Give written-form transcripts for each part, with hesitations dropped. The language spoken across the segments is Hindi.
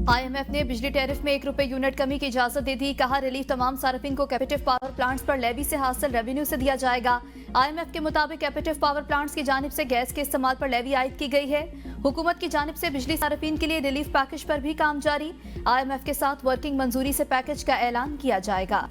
आईएमएफ ने बिजली टैरिफ में ₹1 यूनिट कमी की इजाजत दे दी। कहा रिलीफ तमाम सार्फिन को कैपेटिव पावर प्लांट्स पर लेवी से हासिल रेवेन्यू से दिया जाएगा। आईएमएफ के मुताबिक कैपेटिव पावर प्लांट्स की जानिब से गैस के इस्तेमाल पर लेवी आयद की गई है। हुकूमत की जानिब से बिजली सार्फिन के लिए रिलीफ पैकेज पर भी काम जारी। आईएमएफ के साथ वर्किंग मंजूरी से पैकेज का ऐलान किया जाएगा।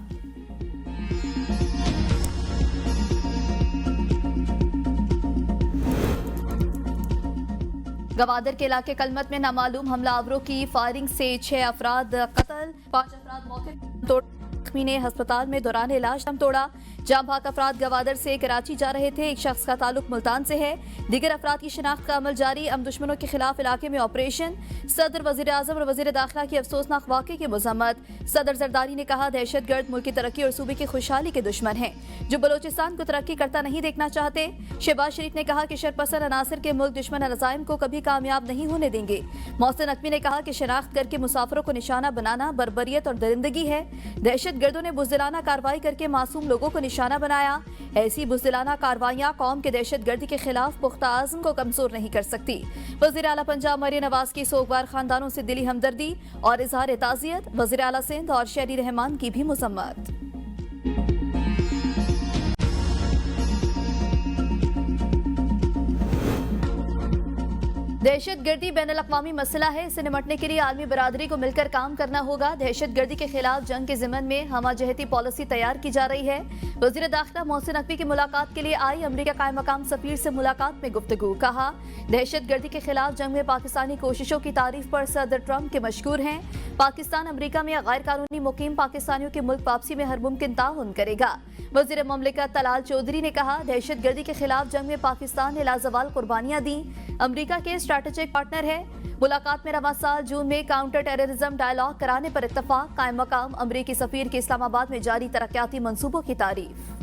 गवादर के इलाके कलमत में नामालूम हमलावरों की फायरिंग से 6 अफराद कत्ल, 5 अफराद मौके पर जख्मी ने अस्पताल में दौरान इलाज दम तोड़ा। जाम भाग अफराद गवादर से कराची जा रहे थे। एक शख्स का ताल्लुक मुल्तान से है। दीगर अफराद की शिनाख्त का अमल जारी। दुश्मनों के खिलाफ इलाके में ऑपरेशन। सदर, वजीर आजम और वजीर दाखिला की अफसोसनाक वाक़े की मजम्मत। सदर जरदारी ने कहा दहशतगर्द मुल्क की तरक्की और सूबे की खुशहाली के दुश्मन हैं जो बलोचिस्तान को तरक्की करता नहीं देखना चाहते। शहबाज शरीफ ने कहा कि शरपसंद अनासर के मुल्क दुश्मन अज़ाइम को कभी कामयाब नहीं होने देंगे। मोहसिन नकवी ने कहा कि शनाख्त करके मुसाफिरों को निशाना बनाना बर्बरियत और दरिंदगी है। दहशतगर्दों ने बुज़दिलाना कार्रवाई करके मासूम लोगों को निशाना बनाया। ऐसी बुज़दिलाना कार्रवाइयां कौम के दहशतगर्दी के खिलाफ पुख्ता आज़म को कमजोर नहीं कर सकती। वज़ीर आला पंजाब मरियम नवाज की सोगवार खानदानों से दिली हमदर्दी और इजहार ताज़ियत। वज़ीर आला सिंध और शहरी रहमान की भी मजम्मत। दहशतगर्दी बैनुल-अक़वामी मसला है। इससे निपटने के लिए आलमी बरादरी को मिलकर काम करना होगा। दहशतगर्दी के खिलाफ जंग के ज़िमन में हमाजहती पॉलिसी तैयार की जा रही है। वज़ीर दाखिला मोहसिन नकवी की मुलाकात के लिए आई अमरीका कायम मकाम सफीर से मुलाकात में गुफ्तगू। कहा दहशतगर्दी के खिलाफ जंग में पाकिस्तानी कोशिशों की तारीफ पर सदर ट्रंप के मशकूर हैं। पाकिस्तान अमरीका में गैर कानूनी मुकीम पाकिस्तानियों की मुल्क वापसी में हर मुमकिन ताउन करेगा। वज़ीर ममलिकत तलाल चौधरी ने कहा दहशतगर्दी के खिलाफ जंग में पाकिस्तान ने लाजवाल कुर्बानियां दी। अमरीका के स्ट्रैटेजिक पार्टनर है। मुलाकात में रवा साल जून में काउंटर टेररिज्म डायलॉग कराने पर इत्तफाक। कायम मकाम अमरीकी सफीर के इस्लामाबाद में जारी तरक्याती मंसूबों की तारीफ।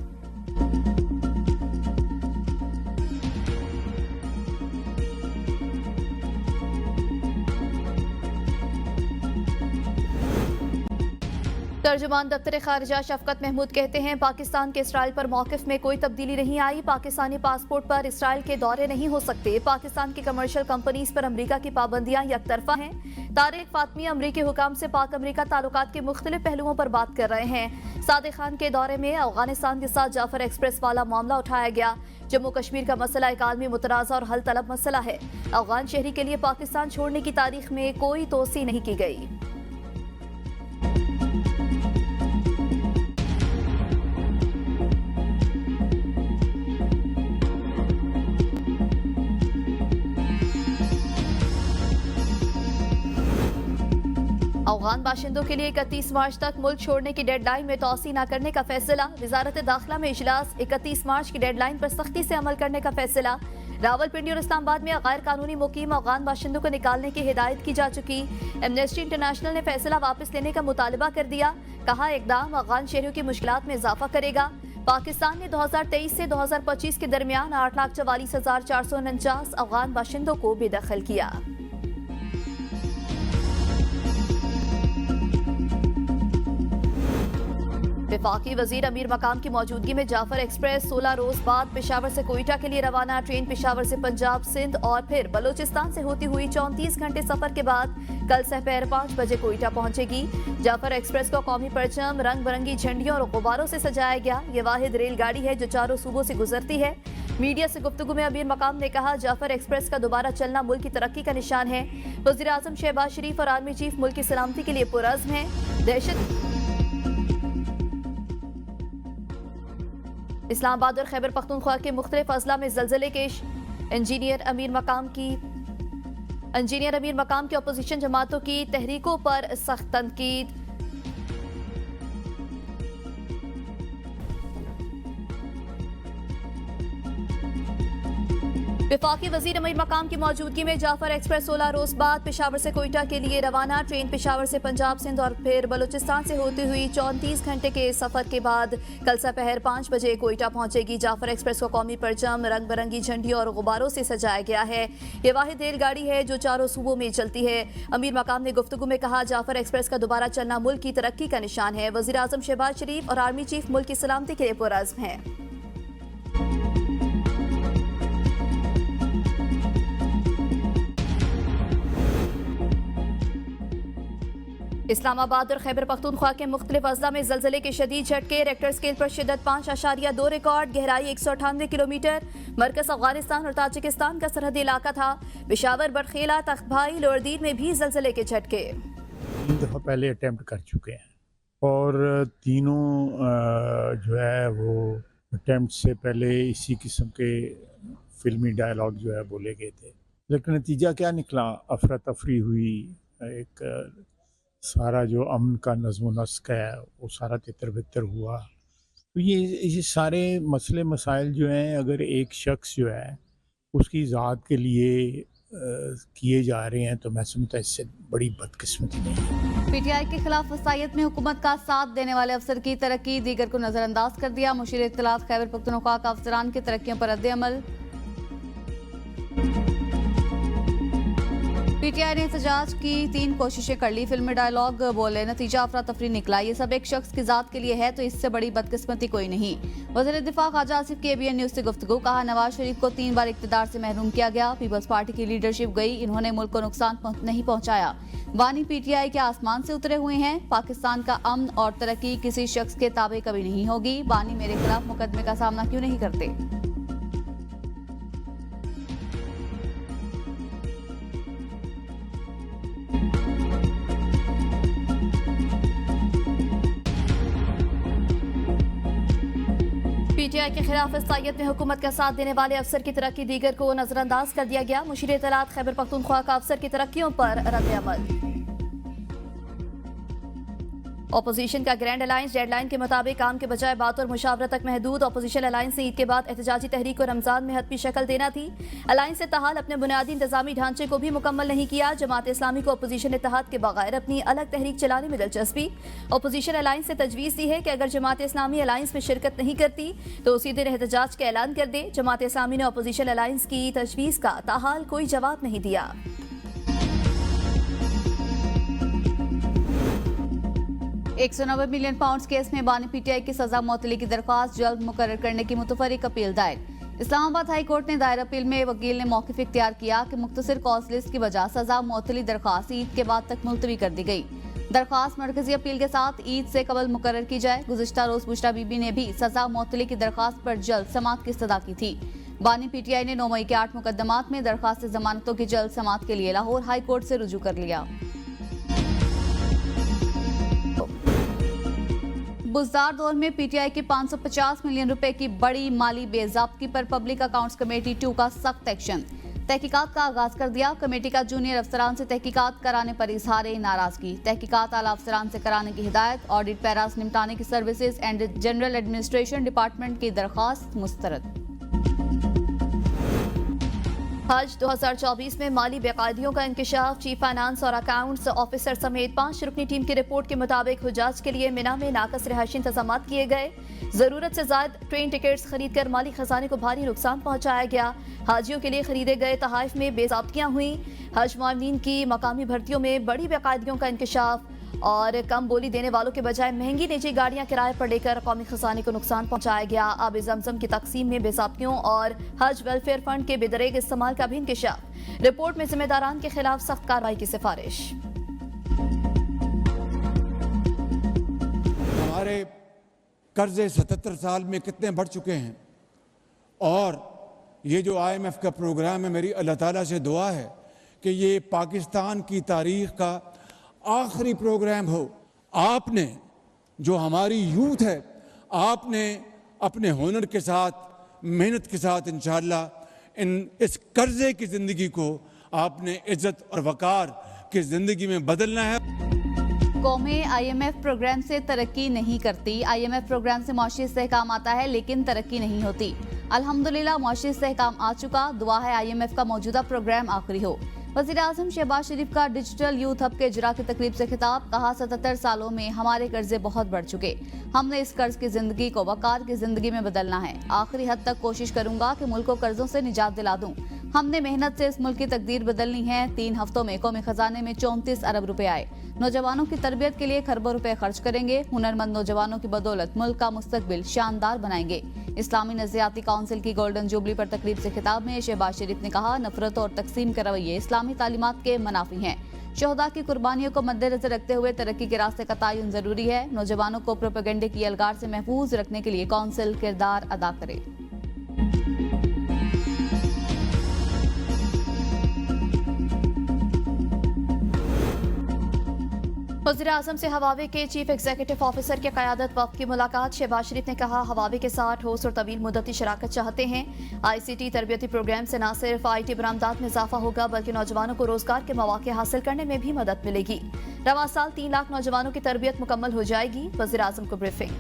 तर्जुमान दफ्तर खारिजा शफकत महमूद कहते हैं पाकिस्तान के इसराइल पर मौक़िफ़ में कोई तब्दीली नहीं आई। पाकिस्तानी पासपोर्ट पर इसराइल के दौरे नहीं हो सकते। पाकिस्तान की कमर्शियल कंपनीज पर अमरीका की पाबंदियां यकतरफा हैं। तारिक फातमी अमरीकी हुकाम से पाक अमरीका ताल्लुकात के मुख्तलिफ पहलुओं पर बात कर रहे हैं। सादिक खान के दौरे में अफगानिस्तान के साथ जाफर एक्सप्रेस वाला मामला उठाया गया। जम्मू कश्मीर का मसला एक आलमी मुतनाज़ा और हल तलब मसला है। अफगान शहरी के लिए पाकिस्तान छोड़ने की तारीख में कोई तोसी नहीं की गई। अफगान बाशिंदों के लिए 31 मार्च तक मुल्क छोड़ने की डेडलाइन में तोसी न करने का फैसला। वजारत दाखिला में इजलास। 31 मार्च की डेडलाइन पर सख्ती से अमल करने का फैसला। रावलपिंडी और इस्लामाबाद में गैर कानूनी मुकीम अफगान बाशिंदों को निकालने की हिदायत की जा चुकी। एमनेस्टी इंटरनेशनल ने फैसला वापस लेने का मुतालबा कर दिया। कहा इकदाम अफगान शहरियों की मुश्किलात में इजाफा करेगा। पाकिस्तान ने 2023 से 2025 के दरमियान 8,44,449 अफगान बाशिंदों को बेदखल किया। वफाकी वजीर अमीर मकाम की मौजूदगी में जाफर एक्सप्रेस 16 रोज बाद पेशावर से कोयटा के लिए रवाना। ट्रेन पेशावर से पंजाब, सिंध और फिर बलोचिस्तान से होती हुई 34 घंटे सफर के बाद कल दोपहर 5 बजे कोयटा पहुंचेगी। जाफर एक्सप्रेस को कौमी परचम, रंग बिरंगी झंडियों और गुब्बारों से सजाया गया। ये वाहिद रेलगाड़ी है जो चारों सूबों से गुजरती है। मीडिया से गुफ्तगू में अमीर मकाम ने कहा जाफर एक्सप्रेस का दोबारा चलना मुल्क की तरक्की का निशान है। वज़ीर आज़म शहबाज शरीफ और आर्मी चीफ मुल्क की सलामती के लिए पुरअज़्म है। इस्लामाबाद और खैबर पख्तूनख्वा के मुख्तलिफ अजला में ज़लज़ले के इंजीनियर अमीर मकाम की अपोजिशन जमातों की तहरीकों पर सख्त तनकीद। वफाकी वजीर अमीर मकाम की मौजूदगी में जाफर एक्सप्रेस 16 रोज बाद पेशावर से कोयटा के लिए रवाना। ट्रेन पेशावर से पंजाब, सिंध और फिर बलूचिस्तान से होती हुई 34 घंटे के सफर के बाद कल दोपहर 5 बजे कोयटा पहुंचेगी। जाफर एक्सप्रेस को कौमी परचम, रंग बिरंगी झंडियों और गुब्बारों से सजाया गया है। ये वाहिद रेलगाड़ी है जो चारों सूबों में चलती है। अमीर मकाम ने गुफ्तगू में कहा जाफर एक्सप्रेस का दोबारा चलना मुल्क की तरक्की का निशान है। वज़ीर आज़म शहबाज शरीफ और आर्मी चीफ मुल्क की सलामती के लिए पुरअज़्म है। इस्लामाबाद और खैबर पख्तूनख्वा के मुख्तलिफ अजला में जलजले के शदीद झटके। रेक्टर स्केल पर शिद्दत 5.2 रिकॉर्ड, गहराई 198 किलोमीटर। मरकज अफगानिस्तान और ताजिकिस्तान का सरहदी इलाका था। पेशावर, बरखेला, तख्तभाई, लोअरदीन में भी जलजले के झटके। 3 दफ़ा पहले अटेम्प्ट कर चुके हैं और तीनों जो है वो अटेम्प्ट से पहले इसी किस्म के फिल्मी डायलॉग जो है बोले गए थे, लेकिन नतीजा क्या निकला? अफरा तफरी हुई, एक सारा जो अमन का नज़्म नस्क है वो सारा तितर बितर हुआ। तो ये सारे मसले मसाइल जो हैं, अगर एक शख्स जो है उसकी ज़ात के लिए किए जा रहे हैं तो मैं समझता इससे बड़ी बदकिस्मती नहीं है। पीटीआई के खिलाफ वसायत में हुकूमत का साथ देने वाले अफसर की तरक्की, दीगर को नजरअंदाज कर दिया। मुशीर इत्तलात खैबर पख्तूनख्वा का अफसरान की तरक्कियों पर रद्द-ए-अमल। पीटीआई ने एहतजाज की 3 कोशिशें कर ली, फिल्मी डायलॉग बोले, नतीजा अफरा तफरी निकला। ये सब एक शख्स की जात के लिए है तो इससे बड़ी बदकिस्मती कोई नहीं। वज़ीर दिफा ख्वाजा आसिफ की ABN न्यूज़ से गुफ्तगू, कहा नवाज शरीफ को 3 बार इक़्तिदार से महरूम किया गया। पीपल्स पार्टी की लीडरशिप गई, इन्होंने मुल्क को नुकसान नहीं पहुंचाया। वानी पीटीआई के आसमान से उतरे हुए हैं। पाकिस्तान का अमन और तरक्की किसी शख्स के ताबे कभी नहीं होगी। वानी मेरे खिलाफ मुकदमे का सामना क्यों नहीं करते? पीटीआई के खिलाफ वसायत में हुकूमत का साथ देने वाले अफसर की तरक्की, दीगर को नजरअंदाज कर दिया गया। मुशीर इत्तलात खैबर पख्तूनख्वा का अफसर की तरक्कियों पर रद्द-ए-अमल। अपोजिशन का ग्रैंड अलायंस डेडलाइन के मुताबिक काम के बजाय बात और मुशावरत तक महदूद। अपोजिशन अलायंस ने ईद के बाद एहतजाजी तहरीक को रमजान में हतमी शक्ल देना थी। अलायंस ने ताहाल अपने बुनियादी इंतजामी ढांचे को भी मुकम्मल नहीं किया। जमात इस्लामी को अपोजिशन इत्तेहाद के बगैर अपनी अलग तहरीक चलाने में दिलचस्पी। अपोजिशन अलायंस ने तजवीज़ दी है कि अगर जमात इस्लामी अलायंस में शिरकत नहीं करती तो उसी दिन एहतजाज का ऐलान कर दे। जमात इस्लामी ने अपोजिशन अलायंस की तजवीज़ का ताहाल कोई जवाब नहीं दिया। 190 मिलियन पाउंड केस में बानी पीटीआई की सजा मुअत्तली की दरख्वास्त जल्द मुकर्रर करने की मुतफर्रिक अपील दायर। इस्लामाबाद हाई कोर्ट ने दायर अपील में वकील ने मौक़िफ़ इख्तियार किया कि मुख्तसर कॉज लिस्ट की वजह सजा मुअत्तली दरख्वास्त ईद के बाद तक मुलतवी कर दी गई। दरख्वास्त मरकजी अपील के साथ ईद से कबल मुकर्रर की जाए। गुज़िश्ता रोज बुशरा बीबी ने भी सजा मुअत्तली की दरख्वास्त पर जल्द समाअत की इस्तदा की थी। बानी पीटीआई ने 9 मई के 8 मुकदमात में दरख्वास्त जमानतों की जल्द समाअत के लिए लाहौर हाई कोर्ट से रुजू कर लिया। बुज़दार दौर में पीटीआई की 550 मिलियन रुपए की बड़ी माली बेज़ाब्ती पर पब्लिक अकाउंट्स कमेटी 2 का सख्त एक्शन। तहकीकात का आगाज कर दिया। कमेटी का जूनियर अफसरान से तहकीकात कराने पर इजहार नाराजगी। तहकीकात आला अफसरान से कराने की हिदायत। ऑडिट पैरास निपटाने की services and general administration department की दरख्वास्त मुस्तरद। हज 2024 में माली बेकायदियों का इंकशाफ। चीफ फाइनेंस और अकाउंट्स ऑफिसर समेत 5 रुकनी टीम की रिपोर्ट के मुताबिक हुज्जाज के लिए मिना में नाकस रिहायशी इंतजाम किए गए। जरूरत से ज्यादा ट्रेन टिकट्स खरीद कर माली खजाने को भारी नुकसान पहुंचाया गया। हाजियों के लिए खरीदे गए तहाइफ में बेज़ाब्तियां हुई। हज मामलीन की मकामी भर्तियों में बड़ी बेकायदियों का इंकशाफ और कम बोली देने वालों के बजाय महंगी निजी गाड़ियां किराए पर लेकर कौमी खजाने को नुकसान पहुंचाया गया। आब जमजम की तकसीम में बेज़ाब्तियों और हज वेलफेयर फंड के बेदरेग इस्तेमाल का भी इंकशाफ। रिपोर्ट में जिम्मेदारान के खिलाफ सख्त कार्रवाई की सिफारिश। हमारे कर्जे 77 साल में कितने बढ़ चुके हैं और ये जो IMF का प्रोग्राम है, मेरी अल्लाह ताला से दुआ है कि ये पाकिस्तान की तारीख का आखिरी प्रोग्राम हो। आपने जो हमारी यूथ है, आपने अपने हुनर के साथ, मेहनत के साथ इंशाअल्लाह इस कर्जे की ज़िंदगी को आपने इज्जत और वकार की ज़िंदगी में बदलना है। कौमें IMF प्रोग्राम से तरक्की नहीं करती। IMF प्रोग्राम से मौशी इस्तेहकाम आता है लेकिन तरक्की नहीं होती। अल्हम्दुलिल्लाह मौशी इस्तेहकाम आ चुका। दुआ है IMF का मौजूदा प्रोग्राम आखिरी हो। वज़ीर आज़म शहबाज शरीफ का डिजिटल यूथ हब के इजरा की तकरीब से खिताब। कहा 77 सालों में हमारे कर्जे बहुत बढ़ चुके। हमने इस कर्ज की जिंदगी को वकार की जिंदगी में बदलना है। आखिरी हद तक कोशिश करूंगा कि मुल्क को कर्जों से निजात दिला दूं। हमने मेहनत से इस मुल्क की तकदीर बदलनी है। 3 हफ्तों में कौमी खजाने में 34 अरब रुपए आए। नौजवानों की तरबियत के लिए खरबों रुपए खर्च करेंगे। हुनरमंद नौजवानों की बदौलत मुल्क का मुस्तकबिल शानदार बनाएंगे। इस्लामी नज़रियाती काउंसिल की गोल्डन जुबली पर तकरीब से खिताब में शहबाज शरीफ ने कहा, नफरत और तकसीम के रवैये इस्लामी तालीमात के मनाफी हैं। शोहदा की कुर्बानियों को मद्देनजर रखते हुए तरक्की के रास्ते का तयन जरूरी है। नौजवानों को प्रोपेगेंडे की अलगार से महफूज रखने के लिए कौंसिल किरदार अदा करे। वज़ीर-ए-आज़म से हवावे के चीफ एग्जीक्यूटिव ऑफिसर के क़यादत वफ़द की मुलाकात। शहबाज शरीफ ने कहा, हवावे के साथ ठोस और तवील मुद्दती शराकत चाहते हैं। ICT तरबियती प्रोग्राम से न सिर्फ IT बरामदात में इजाफा होगा बल्कि नौजवानों को रोजगार के मौके हासिल करने में भी मदद मिलेगी। रवां साल 3 लाख नौजवानों की तरबियत मुकम्मल हो जाएगी। वज़ीर-ए-आज़म को ब्रीफिंग।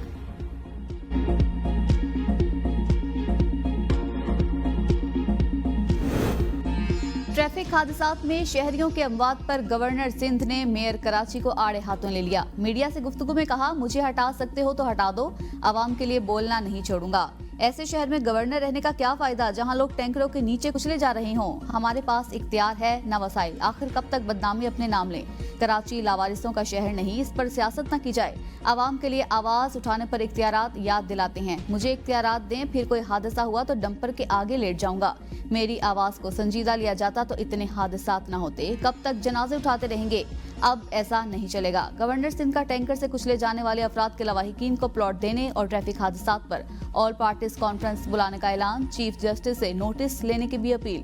ट्रैफिक हादसात में शहरियों के अमवात पर गवर्नर सिंध ने मेयर कराची को आड़े हाथों ले लिया। मीडिया से गुफ्तगू में कहा, मुझे हटा सकते हो तो हटा दो, आवाम के लिए बोलना नहीं छोड़ूंगा। ऐसे शहर में गवर्नर रहने का क्या फायदा जहां लोग टैंकरों के नीचे कुचले जा रहे हों। हमारे पास इख्तियार है न वसाइल, आखिर कब तक बदनामी अपने नाम लें। कराची लावारिसों का शहर नहीं, इस पर सियासत न की जाए। आवाम के लिए आवाज उठाने पर इख्तियारात याद दिलाते हैं। मुझे इख्तियारात दें, फिर कोई हादसा हुआ तो डंपर के आगे लेट जाऊंगा। मेरी आवाज को संजीदा लिया जाता तो इतने हादसात न होते। कब तक जनाजे उठाते रहेंगे? अब ऐसा नहीं चलेगा। गवर्नर सिंध का टैंकर से कुचले जाने वाले अफराद के लवाहिकीन को प्लॉट देने और ट्रैफिक हादसात पर ऑल पार्टीज कॉन्फ्रेंस बुलाने का ऐलान। चीफ जस्टिस से नोटिस लेने की भी अपील।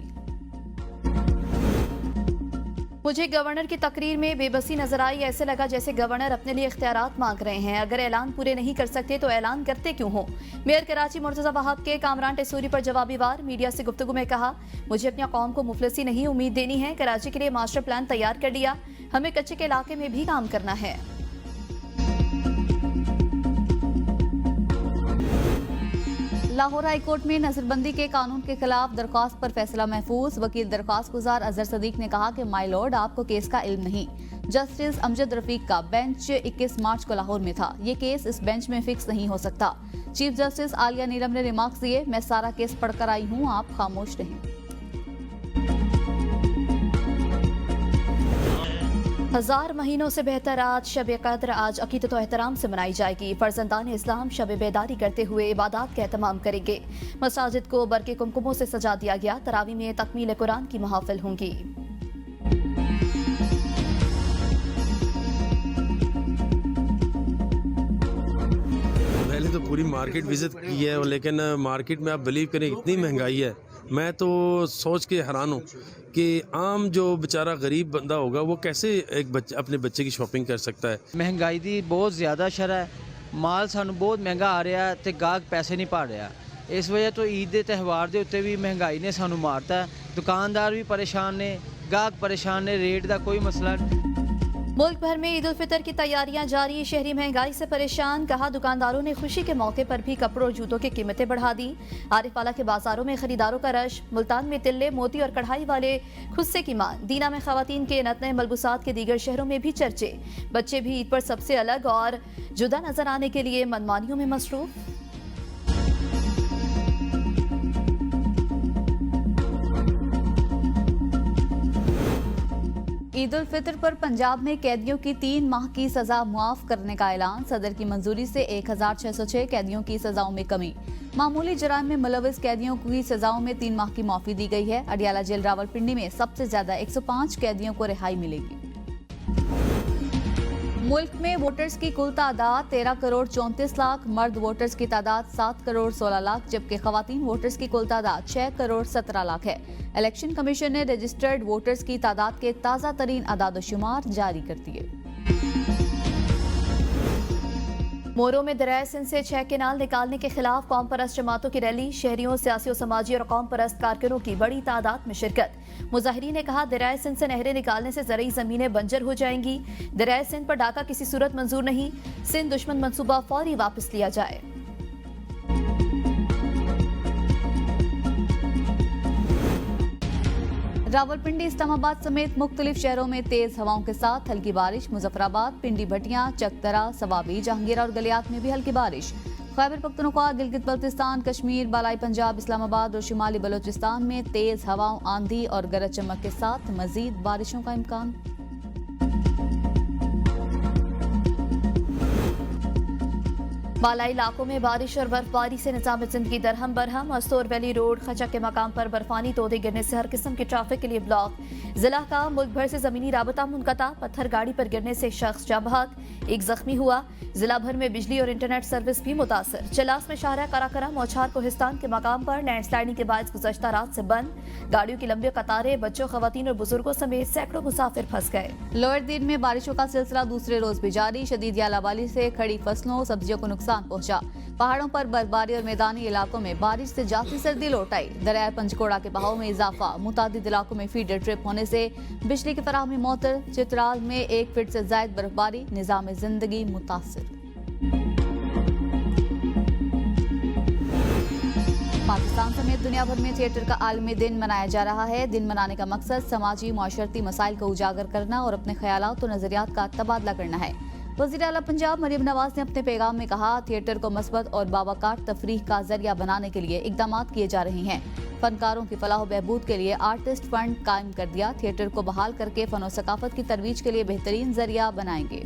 मुझे गवर्नर की तकरीर में बेबसी नजर आई। ऐसे लगा जैसे गवर्नर अपने लिए इख्तियारात मांग रहे हैं। अगर ऐलान पूरे नहीं कर सकते तो ऐलान करते क्यों हो? मेयर कराची मुर्तजा वहाब के कामरान टेसूरी पर जवाबी वार। मीडिया से गुफ्तगू में कहा, मुझे अपनी कौम को मुफलिसी नहीं उम्मीद देनी है। कराची के लिए मास्टर प्लान तैयार कर लिया, हमें कच्चे के इलाके में भी काम करना है। लाहौर हाई कोर्ट में नजरबंदी के कानून के खिलाफ दरख्वास्त पर फैसला महफूज। वकील दरख्वास्त गुजार अजहर सदीक ने कहा कि माय लॉर्ड, आपको केस का इल्म नहीं। जस्टिस अमजद रफीक का बेंच 21 मार्च को लाहौर में था। ये केस इस बेंच में फिक्स नहीं हो सकता। चीफ जस्टिस आलिया नीलम ने रिमार्क्स दिए, मैं सारा केस पढ़कर आई हूँ, आप खामोश रहें। 1000 महीनों से बेहतर आज शब कद्र आज अकीदत और एहतराम से मनाई जाएगी। फर्जंदान इस्लाम शब बेदारी करते हुए इबादत का एहतमाम करेंगे। मसाजिद को बरके कुमकुमों से सजा दिया गया। तरावी में तकमील कुरान की महफिल होंगी। मैंने तो पूरी मार्केट विजिट की है, लेकिन मार्केट में आप बिलीव करें इतनी महंगाई है, मैं तो सोच के हैरान हूँ कि आम जो बेचारा गरीब बंदा होगा वो कैसे अपने बच्चे की शॉपिंग कर सकता है। महंगाई दी बहुत ज़्यादा शरह है, माल सानू बहुत महंगा आ रहा है तो गाहक पैसे नहीं पा रहा। इस वजह तो ईद के त्यौहार के उत्ते भी महंगाई ने सानू मारता है। दुकानदार भी परेशान ने, गाहक परेशान ने, रेट का कोई मसला नहीं। मुल्क भर में ईद उल फितर की तैयारियां जारी। शहरी महंगाई से परेशान, कहा दुकानदारों ने खुशी के मौके पर भी कपड़ों और जूतों की कीमतें बढ़ा दी। आरिफवाला के बाजारों में खरीदारों का रश। मुल्तान में तिल्ले, मोती और कढ़ाई वाले खुस्से की मांग। दीना में खवातीन के नतने मलबूसात के दीगर शहरों में भी चर्चे। बच्चे भी ईद पर सबसे अलग और जुदा नजर आने के लिए मनमानियों में मसरूफ। ईद उल फितर पर पंजाब में कैदियों की 3 माह की सजा मुआफ करने का ऐलान। सदर की मंजूरी से 1606 कैदियों की सजाओं में कमी। मामूली जुर्म में मुलविस कैदियों की सजाओं में 3 माह की माफी दी गई है। अडियाला जेल रावलपिंडी में सबसे ज्यादा 105 कैदियों को रिहाई मिलेगी। मुल्क में वोटर्स की कुल तादाद 13 करोड़ 34 लाख, मर्द वोटर्स की तादाद 7 करोड़ 16 लाख, जबकि खवातीन वोटर्स की कुल तादाद 6 करोड़ 17 लाख है। इलेक्शन कमीशन ने रजिस्टर्ड वोटर्स की तादाद के ताज़ा तरीन अदाद-ओ-शुमार जारी कर दिए। मोरो में दरियाए सिंध से 6 केनाल निकालने के खिलाफ कौम परस्त जमातों की रैली। शहरियों, सियासी और समाजी और कौम परस्त कारकुनों की बड़ी तादाद में शिरकत। मुजाहिरीन ने कहा, दरियाए सिंध से नहरें निकालने से ज़रई ज़मीनें बंजर हो जाएंगी। दरियाए सिंध पर डाका किसी सूरत मंजूर नहीं। सिंध दुश्मन मंसूबा फौरी वापस लिया जाए। रावलपिंडी, इस्लामाबाद समेत मुख्तलिफ शहरों में तेज हवाओं के साथ हल्की बारिश। मुजफ्फराबाद, पिंडी भटियां, चकदरा, सवाबी, जहांगीरा और गलियात में भी हल्की बारिश। खैबर पख्तूनख्वा, गिलगित बल्तिस्तान, कश्मीर, बालाई पंजाब, इस्लामाबाद और शुमाली बलोचिस्तान में तेज हवाओं, आंधी और गरज चमक के साथ मजीद बारिशों का इम्कान। बालाई इलाकों में बारिश और बर्फबारी से निजाम जिंदगी दरहम बरहम। अस्तोर वैली रोड खचक के मकाम पर बर्फानी तोदे गिरने से हर किस्म के ट्रैफिक के लिए ब्लॉक। जिला का मुल्क भर से जमीनी राबता मुनक़ता। पत्थर गाड़ी पर गिरने से एक शख्स जाँ बहक, एक जख्मी हुआ। जिला भर में बिजली और इंटरनेट सर्विस भी मुतासर। चलास में शाहरा कराकरा मौछार कोहिस्तान के मकाम पर लैंडस्लाइडिंग के बायस गुज़श्ता रात से बंद। गाड़ियों की लंबी कतारें, बच्चों, खवातीन और बुजुर्गों समेत सैकड़ों मुसाफिर फंस गए। लोअर दिन में बारिशों का सिलसिला दूसरे रोज भी जारी। शदीद यालाबाली से खड़ी फसलों, सब्जियों को नुकसान पहुंचा। पहाड़ों पर बर्फबारी और मैदानी इलाकों में बारिश से जाती सर्दी लौट आई। दरिया पंचकोड़ा के बहाव में इजाफा। मुतादिद इलाकों में फीडर ट्रिप होने से बिजली की फराहमी मुअत्तल। चित्राल में 1 फीट से जायद बर्फबारी, निजाम जिंदगी मुतासिर। पाकिस्तान समेत दुनिया भर में थिएटर का आलमी दिन मनाया जा रहा है। दिन मनाने का मकसद समाजी माशरती मसाइल को उजागर करना और अपने ख्यालात और नजरियात का तबादला करना है। वज़ीर आला पंजाब मरियम नवाज ने अपने पैगाम में कहा, थिएटर को मस्बत और बावकार तफरीह का जरिया बनाने के लिए इकदाम किए जा रहे हैं। फनकारों की फलाह बहबूद के लिए आर्टिस्ट फंड कायम कर दिया। थिएटर को बहाल करके फन और सकाफत की तरवीज के लिए बेहतरीन जरिया बनाएंगे।